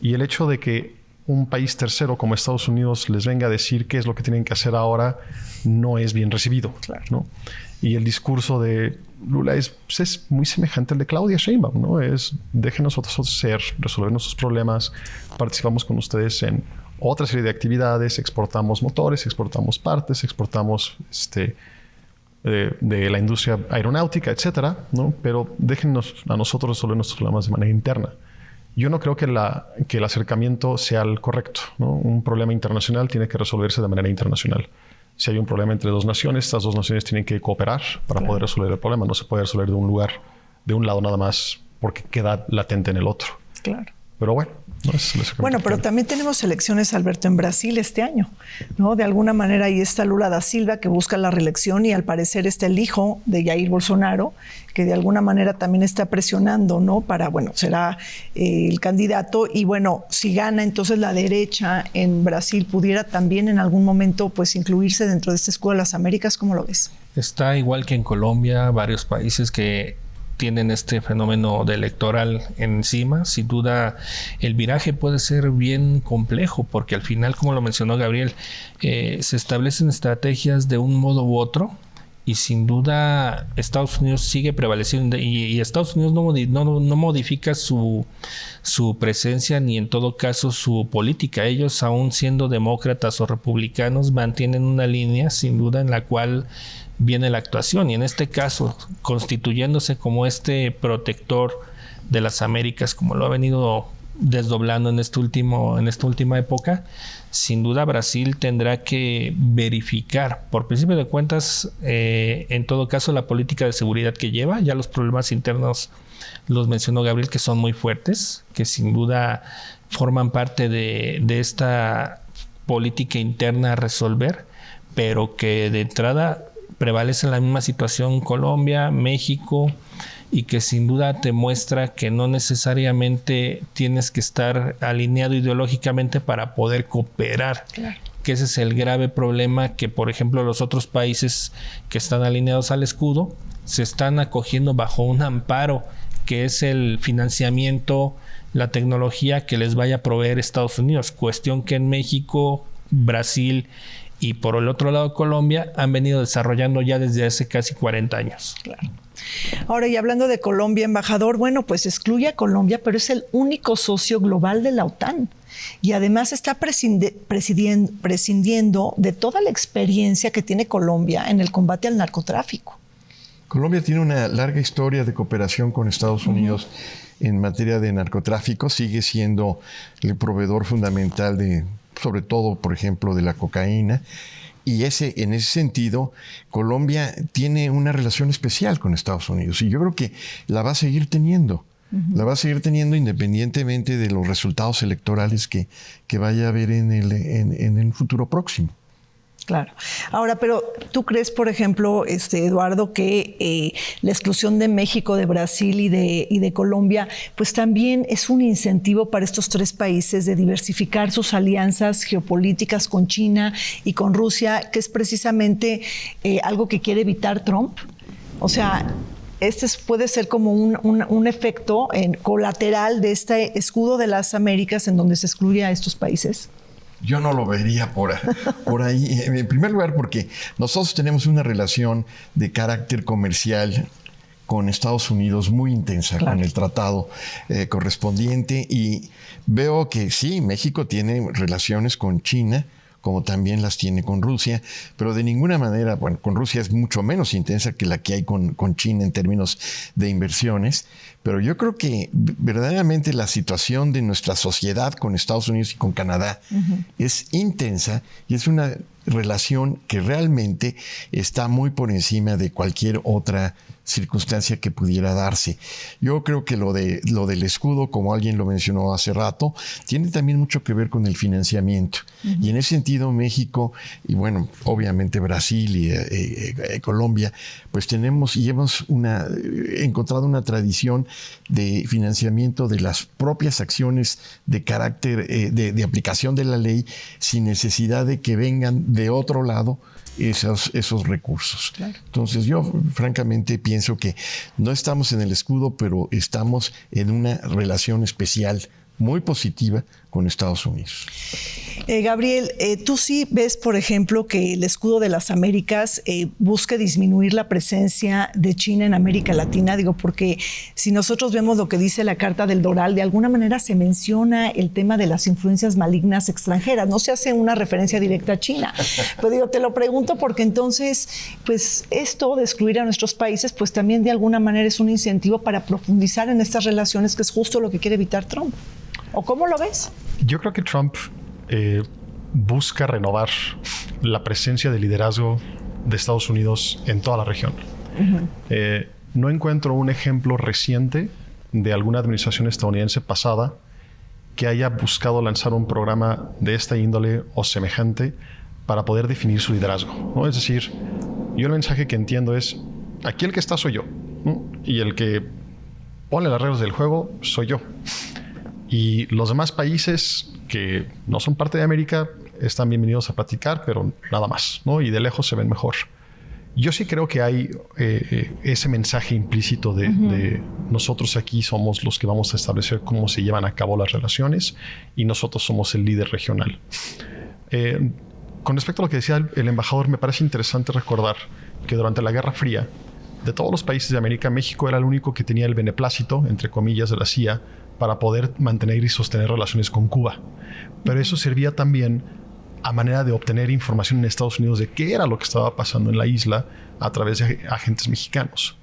Y el hecho de que un país tercero como Estados Unidos les venga a decir qué es lo que tienen que hacer ahora no es bien recibido, claro, ¿no? Y el discurso de Lula es muy semejante al de Claudia Sheinbaum, ¿no? Es déjenos nosotros resolver nuestros problemas, participamos con ustedes en otra serie de actividades, exportamos motores, exportamos partes, exportamos de la industria aeronáutica, etcétera, ¿no? Pero déjenos a nosotros resolver nuestros problemas de manera interna. Yo no creo que el acercamiento sea el correcto, ¿no? Un problema internacional tiene que resolverse de manera internacional. Si hay un problema entre dos naciones, estas dos naciones tienen que cooperar para poder resolver el problema. No se puede resolver de un lado nada más porque queda latente en el otro. Claro. Pero bueno. Bueno, pero también tenemos elecciones, Alberto, en Brasil este año, ¿no? De alguna manera ahí está Lula da Silva, que busca la reelección, y al parecer está el hijo de Jair Bolsonaro, que de alguna manera también está presionando, ¿no? Para, bueno, será el candidato. Y bueno, si gana, entonces la derecha en Brasil pudiera también en algún momento pues incluirse dentro de este escudo de las Américas. ¿Cómo lo ves? Está igual que en Colombia, varios países que tienen este fenómeno de electoral encima. Sin duda el viraje puede ser bien complejo porque al final, como lo mencionó Gabriel, se establecen estrategias de un modo u otro y sin duda Estados Unidos sigue prevaleciendo y Estados Unidos no modifica su presencia ni en todo caso su política. Ellos, aún siendo demócratas o republicanos, mantienen una línea sin duda en la cual viene la actuación, y en este caso constituyéndose como este protector de las Américas, como lo ha venido desdoblando en esta última época. Sin duda Brasil tendrá que verificar, por principio de cuentas, en todo caso la política de seguridad que lleva. Ya los problemas internos los mencionó Gabriel, que son muy fuertes, que sin duda forman parte de esta política interna a resolver, pero que de entrada prevalece la misma situación Colombia, México, y que sin duda te muestra que no necesariamente tienes que estar alineado ideológicamente para poder cooperar. Claro. Que ese es el grave problema, que por ejemplo los otros países que están alineados al escudo se están acogiendo bajo un amparo que es el financiamiento, la tecnología que les vaya a proveer Estados Unidos, cuestión que en México, Brasil y por el otro lado Colombia han venido desarrollando ya desde hace casi 40 años. Claro. Ahora, y hablando de Colombia, embajador, bueno, pues excluye a Colombia, pero es el único socio global de la OTAN. Y además está prescindiendo de toda la experiencia que tiene Colombia en el combate al narcotráfico. Colombia tiene una larga historia de cooperación con Estados Unidos en materia de narcotráfico. Sigue siendo el proveedor fundamental de, sobre todo, por ejemplo, de la cocaína. Y en ese sentido, Colombia tiene una relación especial con Estados Unidos. Y yo creo que la va a seguir teniendo. La va a seguir teniendo independientemente de los resultados electorales que vaya a haber en el futuro próximo. Claro. Ahora, pero ¿tú crees, por ejemplo, Eduardo, que la exclusión de México, de Brasil y de Colombia, pues también es un incentivo para estos tres países de diversificar sus alianzas geopolíticas con China y con Rusia, que es precisamente algo que quiere evitar Trump? O sea, puede ser como un efecto colateral de este escudo de las Américas en donde se excluye a estos países. Yo no lo vería por ahí. En primer lugar, porque nosotros tenemos una relación de carácter comercial con Estados Unidos muy intensa, claro, con el tratado correspondiente, y veo que sí, México tiene relaciones con China, como también las tiene con Rusia, pero de ninguna manera, bueno, con Rusia es mucho menos intensa que la que hay con China en términos de inversiones, pero yo creo que verdaderamente la situación de nuestra sociedad con Estados Unidos y con Canadá es intensa, y es una relación que realmente está muy por encima de cualquier otra circunstancia que pudiera darse. Yo creo que lo del escudo, como alguien lo mencionó hace rato, tiene también mucho que ver con el financiamiento. Y en ese sentido, México, y bueno, obviamente Brasil y Colombia, pues tenemos y hemos encontrado una tradición de financiamiento de las propias acciones de carácter de aplicación de la ley, sin necesidad de que vengan de otro lado esos recursos. Claro. Entonces yo francamente pienso que no estamos en el escudo, pero estamos en una relación especial muy positiva con Estados Unidos. Gabriel, tú sí ves, por ejemplo, que el escudo de las Américas busque disminuir la presencia de China en América Latina, digo, porque si nosotros vemos lo que dice la Carta del Doral, de alguna manera se menciona el tema de las influencias malignas extranjeras, no se hace una referencia directa a China, pero digo, te lo pregunto porque entonces, pues esto de excluir a nuestros países, pues también de alguna manera es un incentivo para profundizar en estas relaciones, que es justo lo que quiere evitar Trump. ¿O cómo lo ves? Yo creo que Trump busca renovar la presencia de liderazgo de Estados Unidos en toda la región. No encuentro un ejemplo reciente de alguna administración estadounidense pasada que haya buscado lanzar un programa de esta índole o semejante para poder definir su liderazgo, ¿no? Es decir, yo el mensaje que entiendo es, aquí el que está soy yo, ¿no? Y el que pone las reglas del juego soy yo. Y los demás países que no son parte de América están bienvenidos a platicar, pero nada más, ¿no? Y de lejos se ven mejor. Yo sí creo que hay ese mensaje implícito de nosotros aquí somos los que vamos a establecer cómo se llevan a cabo las relaciones y nosotros somos el líder regional. Con respecto a lo que decía el embajador, me parece interesante recordar que durante la Guerra Fría, de todos los países de América, México era el único que tenía el beneplácito, entre comillas, de la CIA, para poder mantener y sostener relaciones con Cuba. Pero eso servía también a manera de obtener información en Estados Unidos de qué era lo que estaba pasando en la isla a través de agentes mexicanos.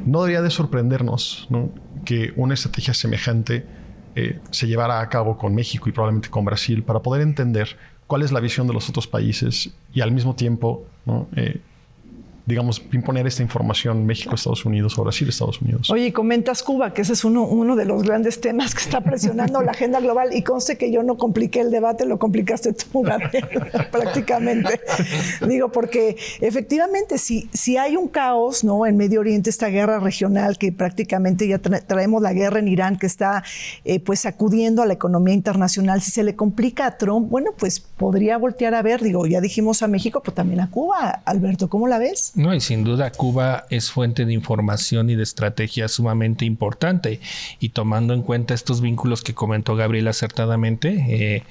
No debería de sorprendernos, ¿no?, que una estrategia semejante se llevara a cabo con México y probablemente con Brasil para poder entender cuál es la visión de los otros países y al mismo tiempo, ¿no?, digamos, imponer esta información México, Estados Unidos o Brasil, Estados Unidos. Oye, comentas Cuba, que ese es uno de los grandes temas que está presionando la agenda global, y conste que yo no compliqué el debate, lo complicaste tú, Gabriel, prácticamente. Digo, porque efectivamente si hay un caos, ¿no?, en Medio Oriente, esta guerra regional que prácticamente ya traemos la guerra en Irán que está pues sacudiendo a la economía internacional, si se le complica a Trump, bueno, pues podría voltear a ver, digo, ya dijimos a México, pero también a Cuba. Alberto, ¿cómo la ves? No, y sin duda Cuba es fuente de información y de estrategia sumamente importante. Y tomando en cuenta estos vínculos que comentó Gabriel acertadamente,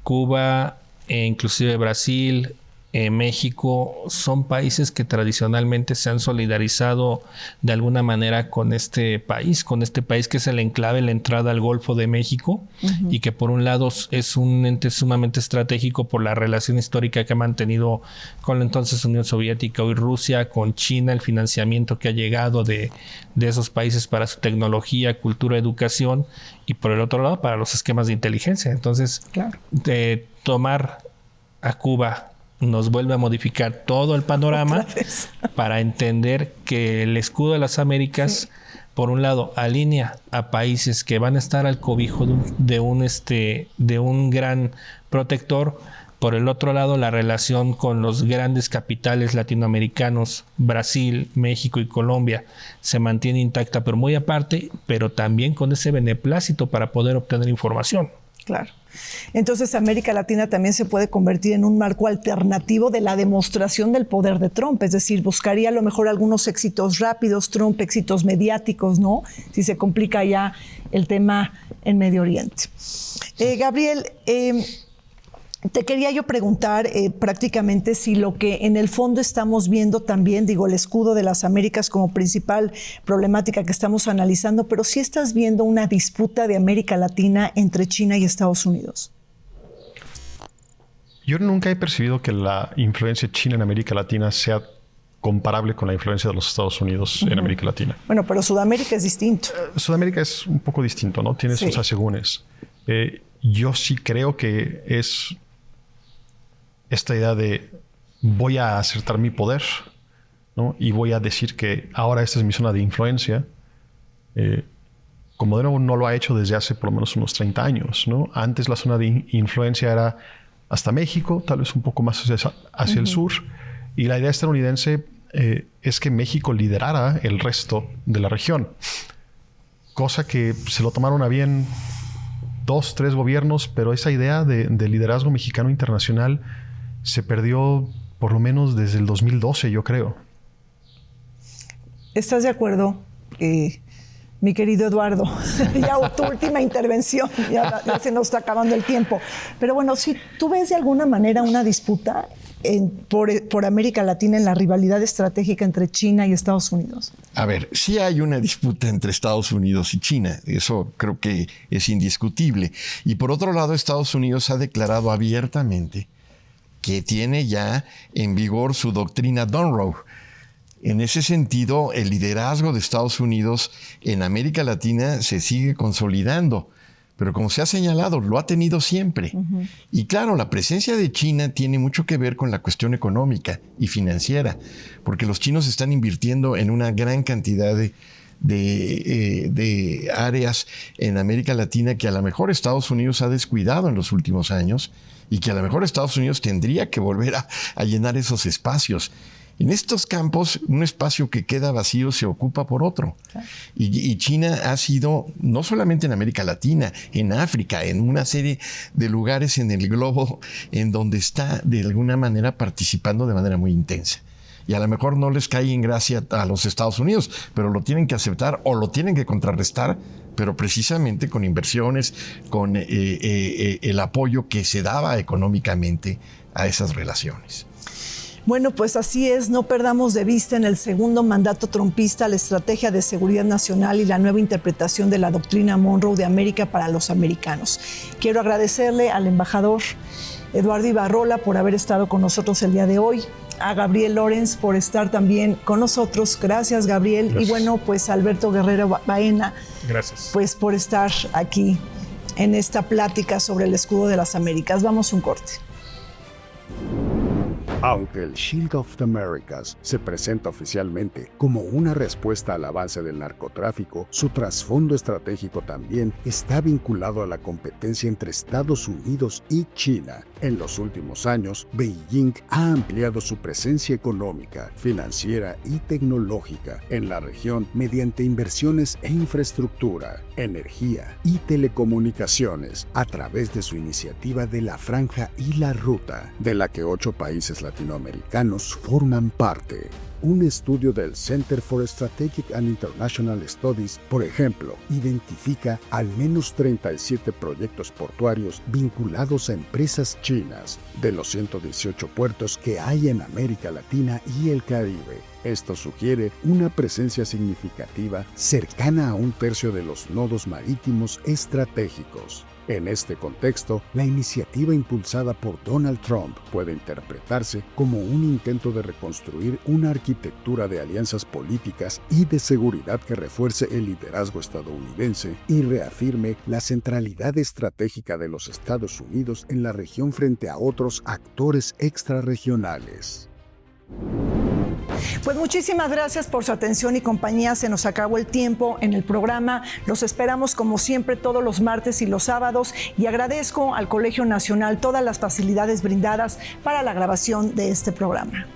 Cuba, inclusive Brasil, México, son países que tradicionalmente se han solidarizado de alguna manera con este país que es el enclave, la entrada al Golfo de México, y que por un lado es un ente sumamente estratégico por la relación histórica que ha mantenido con la entonces Unión Soviética, hoy Rusia, con China, el financiamiento que ha llegado de esos países para su tecnología, cultura, educación, y por el otro lado para los esquemas de inteligencia. Entonces, claro, de tomar a Cuba nos vuelve a modificar todo el panorama para entender que el escudo de las Américas, por un lado, alinea a países que van a estar al cobijo de un gran protector. Por el otro lado, la relación con los grandes capitales latinoamericanos, Brasil, México y Colombia, se mantiene intacta, pero muy aparte, pero también con ese beneplácito para poder obtener información. Claro. Entonces América Latina también se puede convertir en un marco alternativo de la demostración del poder de Trump, es decir, buscaría a lo mejor algunos éxitos rápidos, Trump, éxitos mediáticos, ¿no? Si se complica ya el tema en Medio Oriente. Gabriel, te quería yo preguntar prácticamente si lo que en el fondo estamos viendo también, digo, el escudo de las Américas como principal problemática que estamos analizando, pero si estás viendo una disputa de América Latina entre China y Estados Unidos. Yo nunca he percibido que la influencia china en América Latina sea comparable con la influencia de los Estados Unidos en América Latina. Bueno, pero Sudamérica es distinto. Sudamérica es un poco distinto, ¿no? Tiene sus asegúnes. Yo sí creo que es esta idea de voy a acertar mi poder, ¿no? Y voy a decir que ahora esta es mi zona de influencia. Como de nuevo no lo ha hecho desde hace por lo menos unos 30 años, ¿no? Antes la zona de influencia era hasta México, tal vez un poco más hacia el sur. Y la idea estadounidense es que México liderara el resto de la región. Cosa que se lo tomaron a bien 2, 3 gobiernos, pero esa idea de liderazgo mexicano internacional se perdió por lo menos desde el 2012, yo creo. ¿Estás de acuerdo, mi querido Eduardo? Ya tu última intervención, ya se nos está acabando el tiempo. Pero bueno, si tú ves de alguna manera una disputa por América Latina en la rivalidad estratégica entre China y Estados Unidos. A ver, sí hay una disputa entre Estados Unidos y China. Eso creo que es indiscutible. Y por otro lado, Estados Unidos ha declarado abiertamente que tiene ya en vigor su doctrina Monroe. En ese sentido, el liderazgo de Estados Unidos en América Latina se sigue consolidando. Pero como se ha señalado, lo ha tenido siempre. Y claro, la presencia de China tiene mucho que ver con la cuestión económica y financiera, porque los chinos están invirtiendo en una gran cantidad de áreas en América Latina que a lo mejor Estados Unidos ha descuidado en los últimos años y que a lo mejor Estados Unidos tendría que volver a llenar esos espacios. En estos campos, un espacio que queda vacío se ocupa por otro. Y China ha sido, no solamente en América Latina, en África, en una serie de lugares en el globo en donde está de alguna manera participando de manera muy intensa. Y a lo mejor no les cae en gracia a los Estados Unidos, pero lo tienen que aceptar o lo tienen que contrarrestar, pero precisamente con inversiones, con el apoyo que se daba económicamente a esas relaciones. Bueno, pues así es, no perdamos de vista en el segundo mandato trumpista la estrategia de seguridad nacional y la nueva interpretación de la doctrina Monroe de América para los americanos. Quiero agradecerle al embajador Eduardo Ibarrola por haber estado con nosotros el día de hoy, a Gabriel Lorenz por estar también con nosotros. Gracias, Gabriel. Gracias. Y bueno, pues Alberto Guerrero Baena. Gracias. Pues por estar aquí en esta plática sobre el escudo de las Américas. Vamos a un corte. Aunque el Shield of the Americas se presenta oficialmente como una respuesta al avance del narcotráfico, su trasfondo estratégico también está vinculado a la competencia entre Estados Unidos y China. En los últimos años, Beijing ha ampliado su presencia económica, financiera y tecnológica en la región mediante inversiones en infraestructura, energía y telecomunicaciones a través de su iniciativa de la Franja y la Ruta, de la que 8 países latinoamericanos forman parte. Un estudio del Center for Strategic and International Studies, por ejemplo, identifica al menos 37 proyectos portuarios vinculados a empresas chinas de los 118 puertos que hay en América Latina y el Caribe. Esto sugiere una presencia significativa cercana a 1/3 de los nodos marítimos estratégicos. En este contexto, la iniciativa impulsada por Donald Trump puede interpretarse como un intento de reconstruir una arquitectura de alianzas políticas y de seguridad que refuerce el liderazgo estadounidense y reafirme la centralidad estratégica de los Estados Unidos en la región frente a otros actores extrarregionales. Pues muchísimas gracias por su atención y compañía. Se nos acabó el tiempo en el programa. Los esperamos como siempre todos los martes y los sábados y agradezco al Colegio Nacional todas las facilidades brindadas para la grabación de este programa.